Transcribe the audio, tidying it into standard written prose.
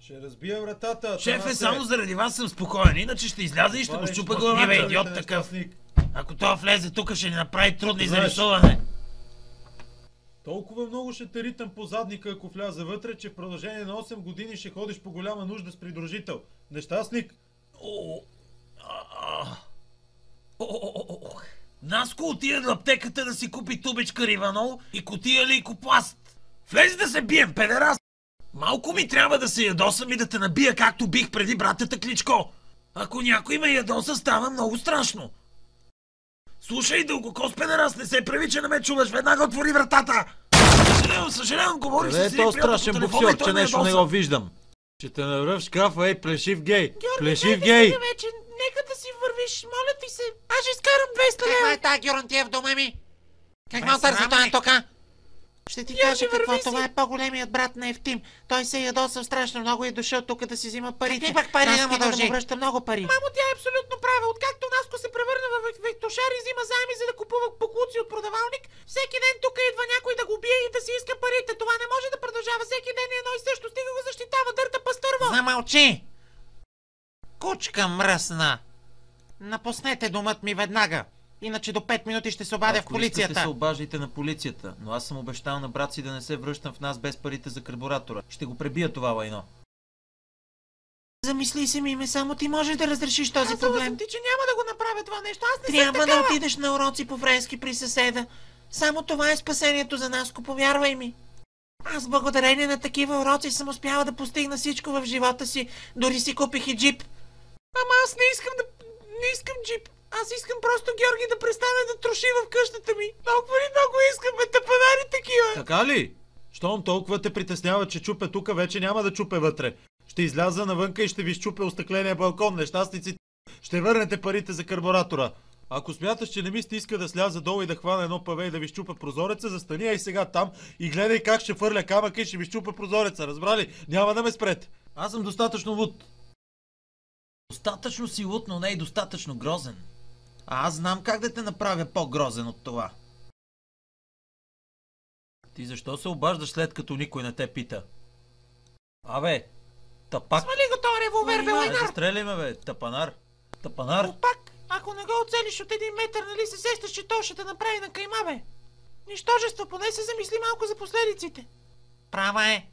Ще разбия вратата. Шефе, само заради вас съм спокоен, иначе ще изляза и ще го щупа главата. Бе, идиот такъв. Ако той влезе тук, ще ни направи трудни за рисуване. Толкова много ще те ритам по задника, ако вляза вътре, че в продължение на 8 години ще ходиш по голяма нужда с придружител. Нещастник? Наско отида до аптеката да си купи тубичка риванол и кутия лейкопласт. Влез да се бием, педерас! Малко ми трябва да се ядосам и да те набия, както бих преди братята Кличко. Ако някой ме ядоса, става много страшно. Слушай, дългокос педерас, не се прави, че не ме чуваш, веднага отвори вратата! Съжалявам, говориш с един приятел по телефона, боксер, че нещо не го виждам. Ще те навръв в шкафа, ей, плешив гей! Плешив гей! Вече, нека да си вървиш, моля ти се. Аз ще изкарам 200 лева. Каква е тази геронтия в дома ми? Как ме отърси този тока? Ще ти кажа какво, това е по-големият брат на Евтим. Той се е ядосал страшно много и е дошъл тук да си взима парите. Какви пак пари да му дължи? Да му връща много пари. Мамо, тя е абсолютно права. Откакто Наско се превърна в вектошар и взима заеми за да купува покуци от продавалник, всеки ден тук идва някой да го бие и да си иска парите. Това не може да продължава. Всеки ден е едно и също. Стига го защитава, дърта пастърво. Замълчи! Кучка мръсна! Напуснете домът ми веднага. Иначе до 5 минути ще се обадя в полицията. Ако се обаждайте на полицията, но аз съм обещал на брат си да не се връщам в нас без парите за карбуратора. Ще го пребия това лайно. Замисли се, Миме, само ти можеш да разрешиш този проблем. Съм ти, че няма да го направя това нещо. Аз не Трябва съм да отидеш на уроци по френски при съседа. Само това е спасението за Наско, повярвай ми. Аз благодарение на такива уроци съм успяла да постигна всичко в живота си. Дори си купих и джип. Ама аз не искам джип. Аз искам просто Георги да престане да троши в къщата ми. Много искаме тъпанари такива. Така ли? Щом толкова те притеснява, че чупе тука, вече няма да чупе вътре. Ще изляза навънка и ще ви щупе остъкления балкон, нещастници. Ще върнете парите за карбуратора. Ако смяташ, че не ми стиска да сляза долу и да хвана едно паве и да ви щупа прозореца, застани и сега там и гледай как ще фърля камъка и ще ви щупа прозореца. Разбрали? Няма да ме спрете. Аз съм достатъчно луд. Достатъчно си луд, но не и достатъчно грозен. А аз знам как да те направя по-грозен от това. Ти защо се обаждаш след като никой не те пита? Абе, тапак. Смали го този револвер, бе, лайнар. Застреляй ме, бе, тапанар. Тапанар. Пак, ако не го оцелиш от 1 метър, нали се сещаш, че то ще те направи на кайма, бе? Нищожество, поне се замисли малко за последиците. Права е.